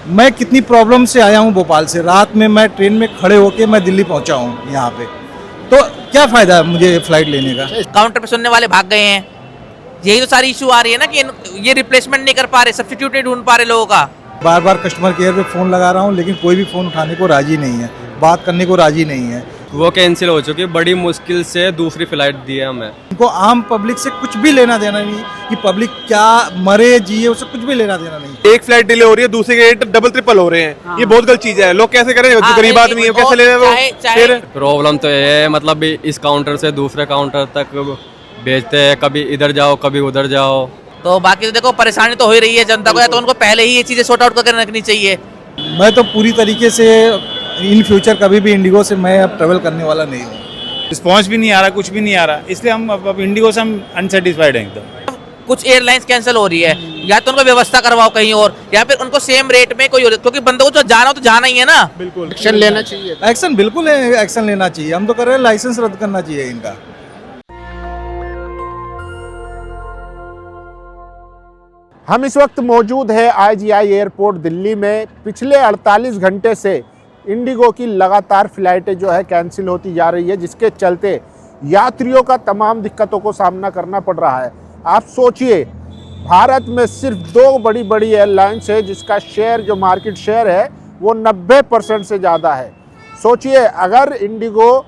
मैं कितनी प्रॉब्लम से आया हूँ भोपाल से, रात में मैं ट्रेन में खड़े होके मैं दिल्ली पहुँचा हूँ यहाँ पे, तो क्या फ़ायदा है मुझे फ्लाइट लेने का। काउंटर पे सुनने वाले भाग गए हैं, यही तो सारी इशू आ रही है ना कि ये रिप्लेसमेंट नहीं कर पा रहे, सब्स्टिट्यूट नहीं ढूंढ पा रहे लोगों का। बार बार कस्टमर केयर पे फ़ोन लगा रहा हूँ लेकिन कोई भी फ़ोन उठाने को राज़ी नहीं है, बात करने को राज़ी नहीं है। वो कैंसिल हो चुकी, बड़ी मुश्किल से दूसरी फ्लाइट दी है हमें। इनको आम पब्लिक से कुछ भी लेना देना नहीं कि पब्लिक क्या मरे जिए, उससे कुछ भी लेना देना नहीं। एक फ्लाइट डिले हो रही है, दूसरे के रेट डबल ट्रिपल हो रहे हैं। हाँ। ये बहुत गलत चीज है, लोग कैसे करें, जो गरीब आदमी है कैसे ले रहे हैं वो। फिर प्रॉब्लम तो ये है, मतलब इस काउंटर से दूसरे काउंटर तक भेजते हैं, कभी इधर जाओ कभी उधर जाओ। तो बाकी तो देखो परेशानी तो हो ही रही है जनता को, या तो उनको पहले ही ये चीजें सॉर्ट आउट करके रखनी चाहिए। मैं तो पूरी तरीके से इन फ्यूचर कभी भी इंडिगो से मैं अब ट्रेवल करने वाला नहीं हूँ। रिस्पॉन्स भी नहीं आ रहा, कुछ भी नहीं आ रहा, इसलिए हम अब इंडिगो से हम अनसेटिस्फाइड हैं एकदम। कुछ एयरलाइंस कैंसिल हो रही है, या तो उनको व्यवस्था करवाओ कहीं और, या फिर उनको सेम रेट में कोई और, क्योंकि बंदों को जो जाना हो तो जाना ही है ना। बिल्कुल एक्शन लेना चाहिए। एक्शन बिल्कुल है, एक्शन लेना चाहिए। हम तो कर रहे हैं, लाइसेंस रद्द करना चाहिए इनका। हम इस वक्त मौजूद है IGI एयरपोर्ट दिल्ली में। पिछले 48 घंटे से इंडिगो की लगातार फ्लाइटें जो है कैंसिल होती जा रही है, जिसके चलते यात्रियों का तमाम दिक्कतों को सामना करना पड़ रहा है। आप सोचिए, भारत में सिर्फ 2 बड़ी बड़ी एयरलाइंस है जिसका शेयर, जो मार्केट शेयर है वो 90% से ज़्यादा है। सोचिए अगर इंडिगो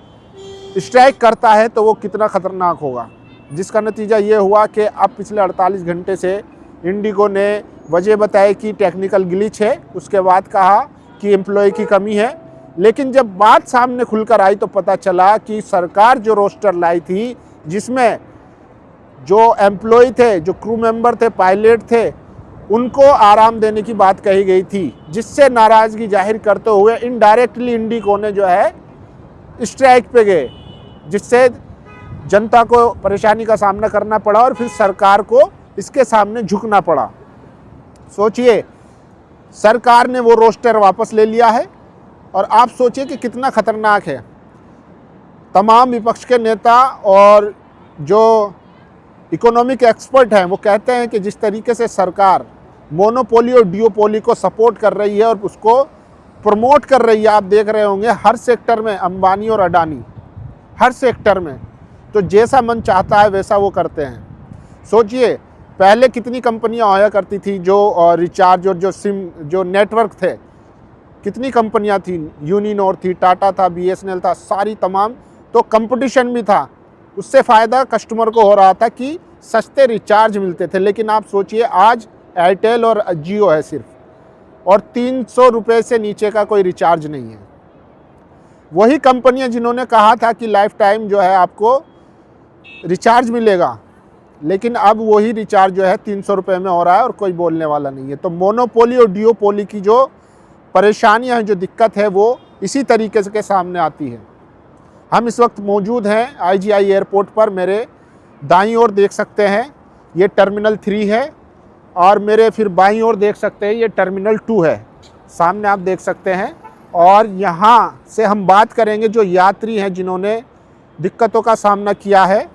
स्ट्राइक करता है तो वो कितना ख़तरनाक होगा, जिसका नतीजा ये हुआ कि अब पिछले 48 घंटे से इंडिगो ने वजह बताई कि टेक्निकल ग्लिच है, उसके बाद कहा कि एम्प्लॉय की कमी है। लेकिन जब बात सामने खुलकर आई तो पता चला कि सरकार जो रोस्टर लाई थी, जिसमें जो एम्प्लॉय थे, जो क्रू मेंबर थे, पायलट थे, उनको आराम देने की बात कही गई थी, जिससे नाराज़गी जाहिर करते हुए इनडायरेक्टली इंडिगो ने जो है स्ट्राइक पे गए, जिससे जनता को परेशानी का सामना करना पड़ा और फिर सरकार को इसके सामने झुकना पड़ा। सोचिए, सरकार ने वो रोस्टर वापस ले लिया है और आप सोचिए कि कितना खतरनाक है। तमाम विपक्ष के नेता और जो इकोनॉमिक एक्सपर्ट हैं वो कहते हैं कि जिस तरीके से सरकार मोनोपोली और डिओपोली को सपोर्ट कर रही है और उसको प्रमोट कर रही है, आप देख रहे होंगे हर सेक्टर में अंबानी और अडानी, हर सेक्टर में, तो जैसा मन चाहता है वैसा वो करते हैं। सोचिए पहले कितनी कंपनियां आया करती थी जो रिचार्ज और जो सिम, जो नेटवर्क थे, कितनी कंपनियां थी, यूनिनोर थी, टाटा था, BSNL था, सारी तमाम। तो कंपटीशन भी था, उससे फ़ायदा कस्टमर को हो रहा था कि सस्ते रिचार्ज मिलते थे। लेकिन आप सोचिए आज एयरटेल और जियो है सिर्फ, और 300 रुपये से नीचे का कोई रिचार्ज नहीं है। वही कंपनियां जिन्होंने कहा था कि लाइफ टाइम जो है आपको रिचार्ज मिलेगा, लेकिन अब वही रिचार्ज जो है 300 रुपये में हो रहा है और कोई बोलने वाला नहीं है। तो मोनोपोली और डिओपोली की जो परेशानियां हैं, जो दिक्कत है, वो इसी तरीके से के सामने आती है। हम इस वक्त मौजूद हैं IGI एयरपोर्ट पर। मेरे दाईं ओर देख सकते हैं ये टर्मिनल 3 है, और मेरे फिर बाईं ओर देख सकते हैं ये टर्मिनल 2 है, सामने आप देख सकते हैं। और यहाँ से हम बात करेंगे जो यात्री हैं जिन्होंने दिक्कतों का सामना किया है,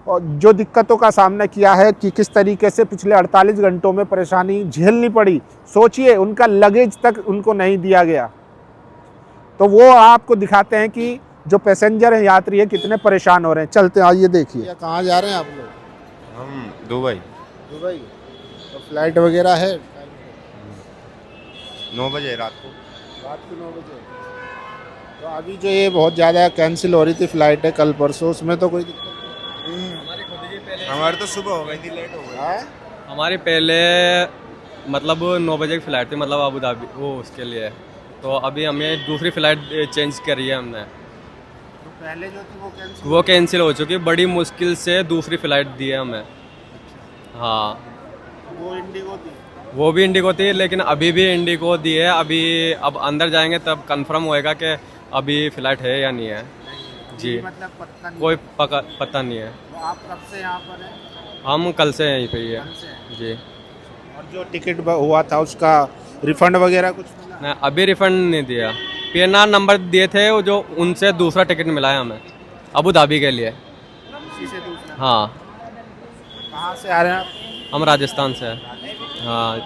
और जो दिक्कतों का सामना किया है कि किस तरीके से पिछले 48 घंटों में परेशानी झेलनी पड़ी। सोचिए उनका लगेज तक उनको नहीं दिया गया। तो वो आपको दिखाते हैं कि जो पैसेंजर है, यात्री है, कितने परेशान हो रहे हैं। चलते हैं, आइए देखिए। कहाँ जा रहे हैं आप लोग? हम दुबई। दुबई। तो फ्लाइट वगैरह है? 9 बजे रात को। रात को 9 बजे। तो अभी जो ये बहुत ज़्यादा कैंसिल हो रही थी फ्लाइट है कल परसों, उसमें तो कोई दिक्कत? हमारी तो सुबह हो गई थी, लेट हो गई। हमारी पहले मतलब 9 बजे की फ़्लाइट थी, मतलब अबू धाबी, वो उसके लिए। तो अभी हमें दूसरी फ़्लाइट चेंज करी है हमने। तो पहले जो थी वो कैंसिल हो चुकी, बड़ी मुश्किल से दूसरी फ़्लाइट दी है हमें। हाँ, वो इंडिगो थी। वो भी इंडिगो थी, लेकिन अभी भी इंडिगो दी है। अभी अब अंदर जाएंगे तब कंफर्म होएगा कि अभी फ़्लाइट है या नहीं है। जी, मतलब पता नहीं, कोई पता नहीं है। तो आप कब से यहाँ पर हैं? हम कल से यहीं पे ही है। कल से हैं। जी, और जो टिकट हुआ था उसका रिफंड वगैरह कुछ मिला? नहीं, अभी रिफंड नहीं दिया। PNR नंबर दिए थे वो, जो उनसे दूसरा टिकट मिला है हमें अबू धाबी के लिए। उसी से दूसरा? हाँ। कहाँ से आ रहे हैं आप? हम राजस्थान से हैं। हाँ।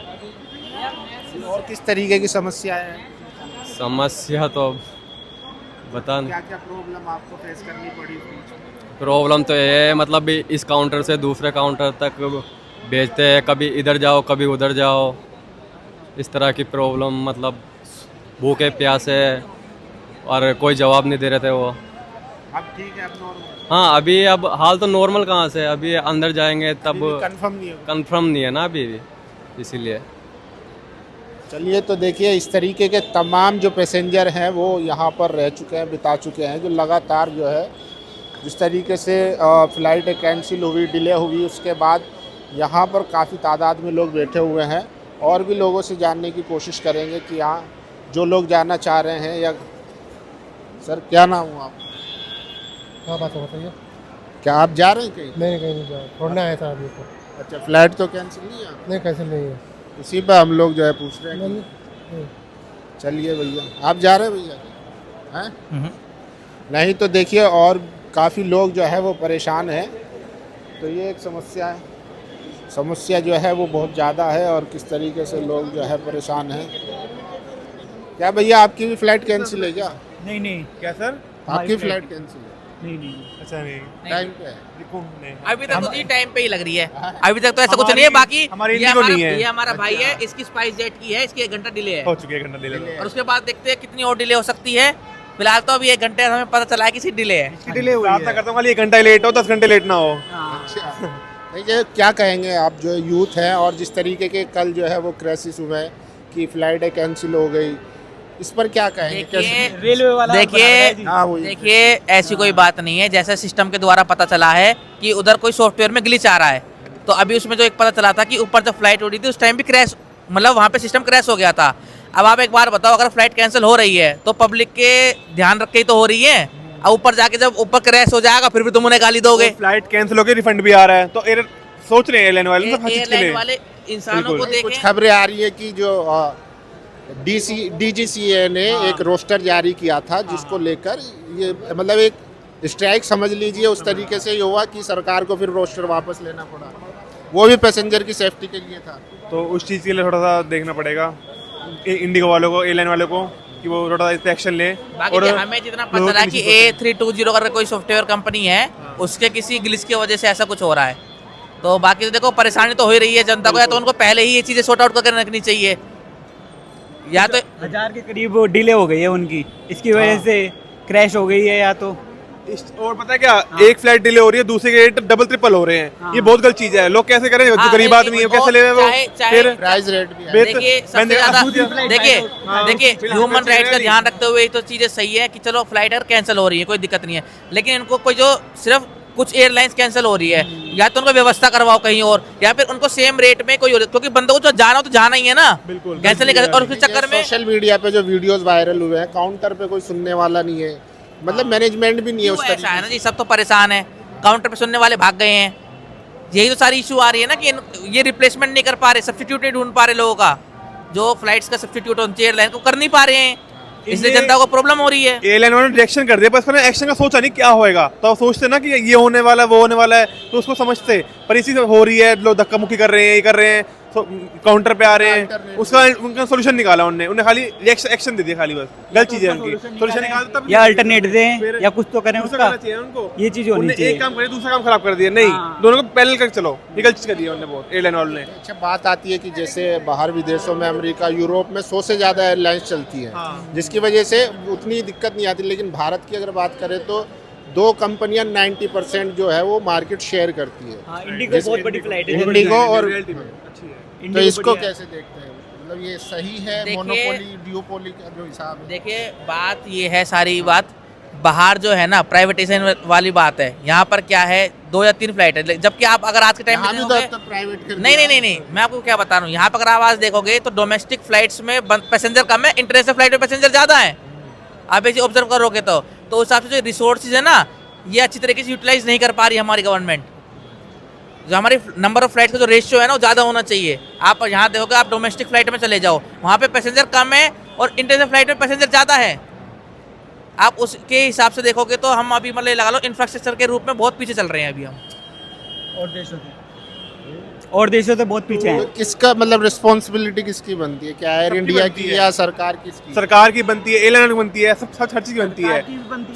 और किस तरीके की समस्याएं हैं? समस्या तो बता क्या क्या प्रॉब्लम आपको फेस करनी पड़ी? प्रॉब्लम तो ये है मतलब इस काउंटर से दूसरे काउंटर तक भेजते हैं, कभी इधर जाओ कभी उधर जाओ, इस तरह की प्रॉब्लम, मतलब भूखे प्यासे और कोई जवाब नहीं दे रहे थे वो। अब ठीक है, अब नॉर्मल? हाँ अभी अब हाल तो नॉर्मल कहाँ से, अभी अंदर जाएंगे तब कंफर्म नहीं होगा। कंफर्म नहीं है ना अभी भी, इसीलिए। चलिए, तो देखिए इस तरीके के तमाम जो पैसेंजर हैं वो यहाँ पर रह चुके हैं, बिता चुके हैं, जो लगातार जो है जिस तरीके से फ़्लाइट कैंसिल हुई, डिले हुई, उसके बाद यहाँ पर काफ़ी तादाद में लोग बैठे हुए हैं। और भी लोगों से जानने की कोशिश करेंगे कि यहाँ जो लोग जाना चाह रहे हैं या सर क्या नाम हुआ आप? हाँ बात बताइए। क्या आप जा रहे हैं कहीं? नहीं कहीं नहीं जा, छोड़ना है था अभी को। अच्छा, फ़्लाइट तो कैंसिल नहीं है? नहीं कैंसिल नहीं है। इसी पर हम लोग जो है पूछ रहे हैं। नहीं। चलिए भैया, आप जा रहे हैं भैया? हैं? नहीं तो देखिए और काफ़ी लोग जो है वो परेशान हैं। तो ये एक समस्या है, समस्या जो है वो बहुत ज़्यादा है और किस तरीके से लोग जो है परेशान हैं। क्या भैया आपकी भी फ़्लाइट कैंसिल है क्या? नहीं नहीं, क्या सर? आपकी फ़्लाइट कैंसिल है? नहीं, अच्छा नहीं। टाइम पे है? अभी तक तो जी टाइम पे ही लग रही है, अभी तक तो ऐसा कुछ नहीं है। बाकी ये हमारा भाई है, इसकी स्पाइस जेट की है, इसकी 1 घंटा डिले है हो चुकी है, 1 घंटा डिले। और उसके बाद देखते हैं कितनी और डिले हो सकती है। फिलहाल तो अभी 1 घंटे हमें पता चला है कि डिले है। डिले हुई है। करता हूँ खाली 1 घंटा लेट हो, 10 घंटे लेट ना हो। अच्छा, नहीं ये क्या कहेंगे आप जो यूथ हैं और जिस तरीके के कल जो है वो क्राइसिस हुआ है कि फ़्लाइटें कैंसिल हो गई, इस पर क्या कहेंगे? रेलवे वाला देखिए ऐसी कोई बात नहीं है। जैसे सिस्टम के द्वारा पता चला है कि उधर कोई सॉफ्टवेयर में ग्लिच आ रहा है, तो अभी उसमें जो एक पता चला था कि ऊपर जब फ्लाइट उड़ी थी उस टाइम भी क्रैश, मतलब वहाँ पे सिस्टम क्रैश हो गया था। अब आप एक बार बताओ, अगर फ्लाइट कैंसिल हो रही है तो पब्लिक के ध्यान रख के ही तो हो रही है। अब ऊपर जाके जब ऊपर क्रैश हो जाएगा फिर भी तुम उन्हें गाली दोगे। फ्लाइट कैंसिल हो गई, रिफंड भी आ रहा है, तो सोच रहे हैं एयरलाइन वाले एयरलाइन वाले इंसानों को कुछ देखें। खबरें आ रही है कि जो DGCA ने एक रोस्टर जारी किया था जिसको लेकर ये मतलब एक स्ट्राइक समझ लीजिए, उस तरीके से ये हुआ कि सरकार को फिर रोस्टर वापस लेना पड़ा। वो भी पैसेंजर की सेफ्टी के लिए था। तो उस चीज़ के लिए थोड़ा सा देखना पड़ेगा इंडिगो वालों को, एयरलाइन वालों को, कि वो थोड़ा इस पे एक्शन ले। बाकी हमें जितना पता चला कि A320 अगर कोई सॉफ्टवेयर कंपनी है उसके किसी ग्लिच की वजह से ऐसा कुछ हो रहा है। तो बाकी तो देखो परेशानी तो हो ही रही है जनता को, या तो उनको पहले ही ये चीज़ें सॉर्ट आउट करके रखनी चाहिए, या तो 1000 के करीब डिले हो गई है उनकी, इसकी वजह से क्रैश हो गई है। या तो और पता है क्या, एक फ्लाइट डिले हो रही है, दूसरे के रेट डबल ट्रिपल हो रहे हैं। ये बहुत गलत चीज है। लोग कैसे करें, जो गरीब आदमी है वो कैसे ले रहे हैं? फिर प्राइस रेट भी है। देखिए सबसे ज्यादा देखिए ह्यूमन राइट का ध्यान रखते हुए तो चीजें सही है कि चलो फ्लाइट अगर कैंसिल हो रही है कोई दिक्कत नहीं है, लेकिन इनको कोई जो सिर्फ कुछ एयरलाइंस कैंसिल हो रही है, या तो उनको व्यवस्था करवाओ कहीं और, या फिर उनको सेम रेट में कोई, क्योंकि बंदों को जो जाना हो तो जाना ही है ना, कैंसिल नहीं कर। और उस चक्कर में सोशल मीडिया पे जो वीडियोस वायरल हुए हैं, काउंटर पे कोई सुनने वाला नहीं है, मतलब मैनेजमेंट भी नहीं है उस तरीके ऐसा है ना जी, सब तो परेशान है, काउंटर पे सुनने वाले भाग गए हैं। यही तो सारी इशू आ रही है ना कि ये रिप्लेसमेंट नहीं कर पा रहे, सब्स्टिट्यूट नहीं ढूंढ पा रहे लोगों का, जो फ्लाइट्स का सब्स्टिट्यूट होती है एयरलाइन को कर नहीं पा रहे हैं, इसलिए जनता को प्रॉब्लम हो रही है। एयरलाइन वालों ने रिएक्शन कर दिया, पर एक्शन का सोचा नहीं क्या होएगा। तो सोचते ना कि ये होने वाला है वो होने वाला है, तो उसको समझते, पर इसी से हो रही है, लोग धक्का मुक्की कर रहे हैं, ये कर रहे हैं, काउंटर पे आ रहे हैं, उसका उनका सोल्यूशन निकाला उन्होंने खाली एक्शन दे दिया, खाली बस गलत चीज है उनकी। सोल्यूशन निकालता या अल्टरनेट दें या कुछ तो करें उसका, चाहिए उनको। ये चीज होनी चाहिए। एक काम करे दूसरा काम खराब कर दिया, नहीं दोनों को पैरेलल कर चलो, ये गलत चीज कर दिया उन्होंने बहुत, एयरलाइन वालों ने। अच्छा, बात आती है कि जैसे बाहर विदेशों में, अमेरिका, यूरोप में 100 से ज़्यादा एयरलाइंस चलती हैं, जिसकी वजह से उतनी दिक्कत नहीं आती। लेकिन भारत की अगर बात करें तो 2 कंपनियां 90% जो है वो मार्केट शेयर करती है। इंडिगो बहुत बड़ी फ्लाइट है, इंडिगो और अच्छी है। तो इसको कैसे देखते हैं, मतलब ये सही है मोनोपोली डियोपोली का जो हिसाब है? देखिए बात ये है, सारी बात बाहर जो है ना प्राइवेटाइजेशन वाली बात है। यहाँ पर क्या है 2 या 3 फ्लाइट है, जबकि आप अगर आज के टाइम में प्राइवेट नहीं, मैं आपको क्या बता रहा हूँ, यहाँ पर अगर आप आज देखोगे तो डोमेस्टिक फ्लाइट्स में पैसेंजर कम है, इंटरनेशनल फ्लाइट में पैसेंजर ज़्यादा है। आप ऐसे ऑब्जर्व करोगे तो उस हिसाब से जो रिसोर्सेज है ना, ये अच्छी तरीके से यूटिलाइज नहीं कर पा रही हमारी गवर्नमेंट। जो हमारी नंबर ऑफ फ्लाइट का जो रेशियो है ना वो ज़्यादा होना चाहिए। आप यहाँ देखोगे, आप डोमेस्टिक फ्लाइट में चले जाओ, वहाँ पे पैसेंजर कम है और इंटरनेशनल फ्लाइट में पैसेंजर ज़्यादा है। आप उसके हिसाब से देखोगे तो हम अभी मतलब लगा लो इंफ्रास्ट्रक्चर के रूप में बहुत पीछे चल रहे हैं अभी हम। और देशों और देशों से बहुत पीछे तो हैं। किसका मतलब रिस्पॉन्सिबिलिटी किसकी बनती है? क्या एयर सबकी इंडिया बनती की है। या सरकार किसकी? सरकार की बनती है, एयरलाइन की बनती है, सब हर चीज़ की बनती है,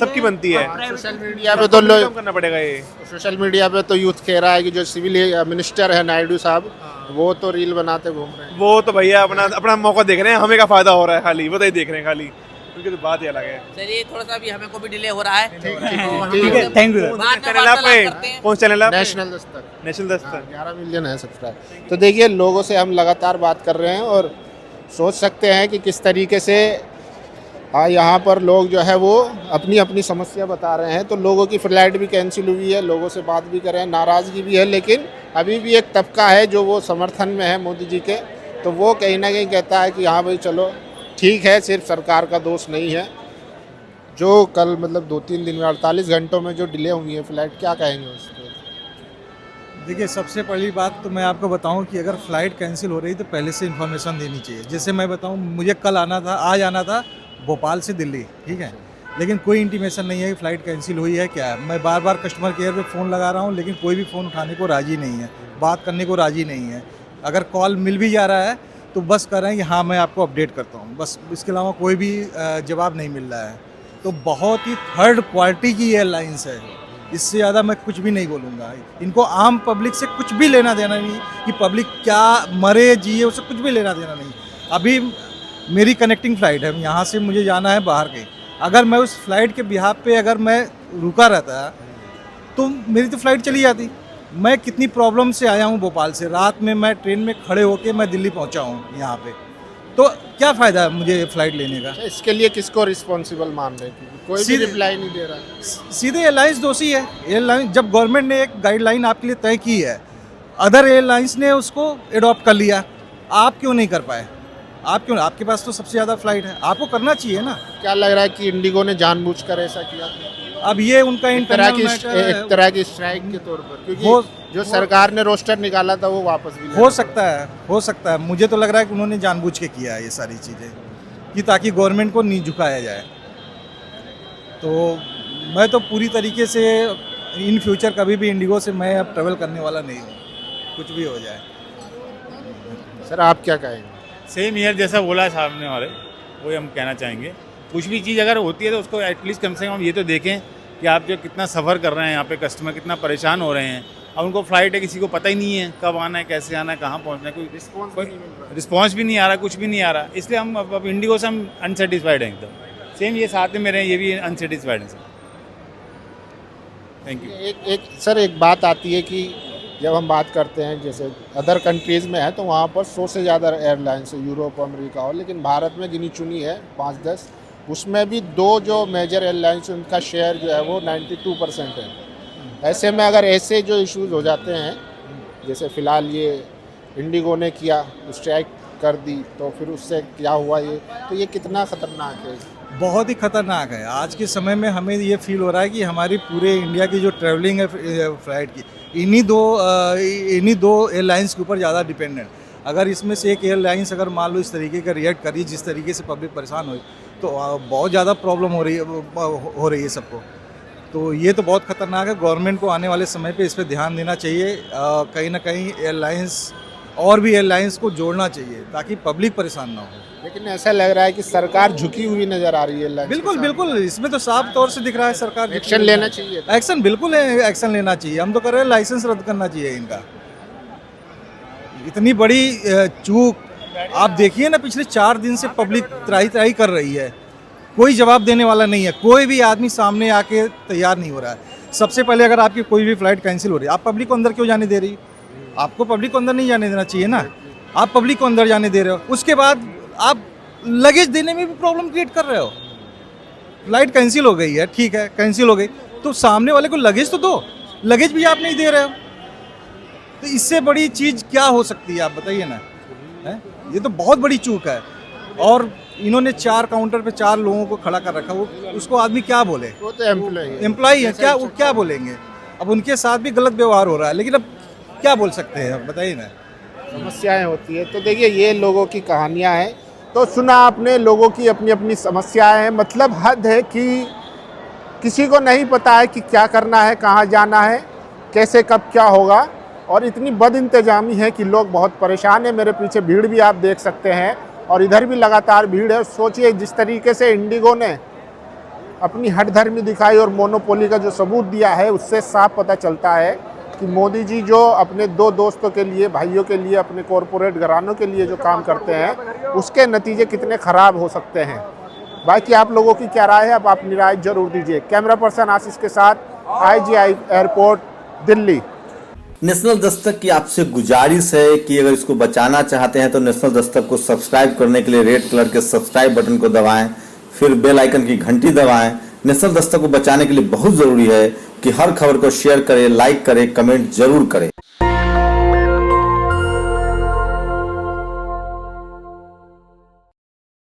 सबकी बनती है। सोशल मीडिया पे तो लोग, कम करना पड़ेगा ये। सोशल मीडिया पे तो यूथ कह रहा है कि जो सिविल मिनिस्टर है नायडू साहब, वो तो रील बनाते घूम रहे हैं। वो तो भैया अपना अपना मौका देख रहे हैं, हमें क्या फायदा हो रहा है खाली, वो तो ही देख रहे हैं खाली, उनकी तो बात ही अलग है। चलिए थोड़ा सा भी हमें को भी डिले हो रहा है, ठीक है, थैंक यू। बाद में चैनल आप वार्तालाप करते हैं। कौन चैनल आप? National Dastak, national Dastak. 11 million है सब्सक्राइब। तो देखिए, लोगों से हम लगातार बात कर रहे हैं और सोच सकते हैं कि किस तरीके से यहाँ पर लोग जो है वो अपनी अपनी समस्या बता रहे हैं। तो लोगों की फ़्लाइट भी कैंसिल हुई है, लोगों से बात भी कर रहे हैं, नाराज़गी भी है, लेकिन अभी भी एक तबका है जो वो समर्थन में है मोदी जी के। तो वो कहीं ना कहीं कहता है कि हाँ भाई चलो ठीक है, सिर्फ सरकार का दोष नहीं है। जो कल मतलब 2-3 दिन में 48 घंटों में जो डिले हुई है फ़्लाइट, क्या कहेंगे उस पर? देखिए, सबसे पहली बात तो मैं आपको बताऊं कि अगर फ़्लाइट कैंसिल हो रही तो पहले से इन्फॉर्मेशन देनी चाहिए। जैसे मैं बताऊं, मुझे कल आना था, आज आना था भोपाल से दिल्ली, ठीक है, लेकिन कोई इंटीमेशन नहीं है कि फ़्लाइट कैंसिल हुई है क्या है। मैं बार बार कस्टमर केयर पे फ़ोन लगा रहा हूं, लेकिन कोई भी फ़ोन उठाने को राज़ी नहीं है, बात करने को राज़ी नहीं है। अगर कॉल मिल भी जा रहा है तो बस कह रहे हैं कि हाँ मैं आपको अपडेट करता हूँ, बस इसके अलावा कोई भी जवाब नहीं मिल रहा है। तो बहुत ही थर्ड क्वालिटी की एयरलाइंस है, इससे ज़्यादा मैं कुछ भी नहीं बोलूँगा। इनको आम पब्लिक से कुछ भी लेना देना नहीं कि पब्लिक क्या मरे जिए, उससे कुछ भी लेना देना नहीं। अभी मेरी कनेक्टिंग फ़्लाइट है, यहाँ से मुझे जाना है बाहर के, अगर मैं उस फ्लाइट के बिहाफ पे अगर मैं रुका रहता तो मेरी तो फ़्लाइट चली जाती। मैं कितनी प्रॉब्लम से आया हूँ भोपाल से, रात में मैं ट्रेन में खड़े होके मैं दिल्ली पहुँचा हूँ यहाँ पे, तो क्या फ़ायदा है मुझे फ़्लाइट लेने का? इसके लिए किसको रिस्पॉन्सिबल मान रहे हैं? कोई भी सीधे- रिप्लाई नहीं दे रहा है। सीधे एयरलाइंस दोषी है। एयरलाइन, जब गवर्नमेंट ने एक गाइडलाइन आपके लिए तय की है, अदर एयरलाइंस ने उसको एडॉप्ट कर लिया, आप क्यों नहीं कर पाए? आप क्यों? आपके पास तो सबसे ज़्यादा फ्लाइट है, आपको करना चाहिए ना। क्या लग रहा है कि इंडिगो ने जानबूझकर ऐसा किया? अब ये उनका एक तरह इंटरनल मैटर एक तरह की स्ट्राइक के तौर पर, क्योंकि हो- जो सरकार ने रोस्टर निकाला था वो वापस भी हो सकता है, हो सकता है। मुझे तो लग रहा है कि उन्होंने जानबूझ के किया है ये सारी चीज़ें, कि ताकि गवर्नमेंट को नहीं झुकाया जाए। तो मैं तो पूरी तरीके से इन फ्यूचर कभी भी इंडिगो से मैं अब ट्रेवल करने वाला नहीं हूँ, कुछ भी हो जाए। सर आप क्या कहेंगे? सेम ईयर जैसा बोला है सामने वाले, वही हम कहना चाहेंगे। कुछ भी चीज़ अगर होती है तो उसको एटलीस्ट कम से कम ये तो देखें कि आप जो कितना सफ़र कर रहे हैं, यहाँ पे कस्टमर कितना परेशान हो रहे हैं। अब उनको फ्लाइट है, किसी को पता ही नहीं है कब आना है, कैसे आना है, कहाँ पहुँचना है, कोई रिस्पॉन्स भी नहीं आ रहा, कुछ भी नहीं आ रहा। इसलिए हम अब इंडिगो से हम अनसेटिस्फाइड हैं एकदम। सेम ये साथ में मेरे हैं, ये भी अनसेटिस्फाइड हैं सर। Thank you. सर एक बात आती है कि जब हम बात करते हैं जैसे अदर कंट्रीज़ में है तो वहाँ पर 100 से ज़्यादा एयरलाइंस है, यूरोप अमेरिका हो, लेकिन भारत में गिनी चुनी है 5-10, उसमें भी 2 जो मेजर एयरलाइंस उनका शेयर जो है वो 92% है। ऐसे में अगर ऐसे जो इश्यूज़ हो जाते हैं, जैसे फ़िलहाल ये इंडिगो ने किया, स्ट्राइक कर दी, तो फिर उससे क्या हुआ ये, तो ये कितना ख़तरनाक है? बहुत ही खतरनाक है। आज के समय में हमें ये फील हो रहा है कि हमारी पूरे इंडिया की जो ट्रैवलिंग है फ्लाइट की, इन्हीं दो एयरलाइंस के ऊपर ज़्यादा डिपेंडेंट। अगर इसमें से एक एयरलाइंस अगर मान लो इस तरीके का रिएक्ट करी, जिस तरीके से पब्लिक परेशान हुई, तो बहुत ज़्यादा प्रॉब्लम हो रही है सबको। तो ये तो बहुत ख़तरनाक है। गवर्नमेंट को आने वाले समय पे इस पर ध्यान देना चाहिए। कहीं ना कहीं एयरलाइंस और भी एयरलाइंस को जोड़ना चाहिए ताकि पब्लिक परेशान ना हो। लेकिन ऐसा लग रहा है कि सरकार झुकी हुई नज़र आ रही है एयरलाइंस के बिल्कुल साथ। बिल्कुल, इसमें तो साफ तौर से दिख रहा है सरकार एक्शन लेना चाहिए। एक्शन बिल्कुल है, एक्शन लेना चाहिए। हम तो कह रहे हैं लाइसेंस रद्द करना चाहिए इनका। इतनी बड़ी चूक आप देखिए ना, पिछले 4 दिन से पब्लिक त्राही कर रही है, कोई जवाब देने वाला नहीं है, कोई भी आदमी सामने आके तैयार नहीं हो रहा है। सबसे पहले अगर आपकी कोई भी फ्लाइट कैंसिल हो रही है, आप पब्लिक को अंदर क्यों जाने दे रही? आपको पब्लिक को अंदर नहीं जाने देना चाहिए ना, आप पब्लिक को अंदर जाने दे रहे हो। उसके बाद आप लगेज देने में भी प्रॉब्लम क्रिएट कर रहे हो। फ्लाइट कैंसिल हो गई है, ठीक है, कैंसिल हो गई, तो सामने वाले को लगेज तो दो, लगेज भी आप नहीं दे रहे हो। तो इससे बड़ी चीज़ क्या हो सकती है, आप बताइए ना। है, ये तो बहुत बड़ी चूक है। और इन्होंने 4 काउंटर पे 4 लोगों को खड़ा कर रखा, वो उसको आदमी क्या बोले? वो तो एम्प्लॉई है, क्या वो क्या बोलेंगे? अब उनके साथ भी गलत व्यवहार हो रहा है, लेकिन अब क्या बोल सकते हैं, बताइए ना। समस्याएं होती है। तो देखिए ये लोगों की कहानियां हैं। तो सुना आपने, लोगों की अपनी अपनी समस्याएं हैं। मतलब हद है कि किसी को नहीं पता है कि क्या करना है, कहाँ जाना है, कैसे कब क्या होगा, और इतनी बद इंतजामी है कि लोग बहुत परेशान है। मेरे पीछे भीड़ भी आप देख सकते हैं और इधर भी लगातार भीड़ है। सोचिए जिस तरीके से इंडिगो ने अपनी हठधर्मी दिखाई और मोनोपोली का जो सबूत दिया है, उससे साफ पता चलता है कि मोदी जी जो अपने दो दोस्तों के लिए, भाइयों के लिए, अपने कॉरपोरेट घरानों के लिए जो काम करते हैं, उसके नतीजे कितने ख़राब हो सकते हैं। बाकी आप लोगों की क्या राय है, अब आप अपनी राय जरूर दीजिए। कैमरा पर्सन आशीष के साथ, IGI airport, Delhi. National Dastak की आपसे गुजारिश है कि अगर इसको बचाना चाहते हैं तो नेशनल दस्तक को सब्सक्राइब करने के लिए रेड कलर के सब्सक्राइब बटन को दबाएं, फिर बेल आइकन की घंटी दबाएं। नेशनल दस्तक को बचाने के लिए बहुत ज़रूरी है कि हर खबर को शेयर करें, लाइक करें, कमेंट जरूर करें।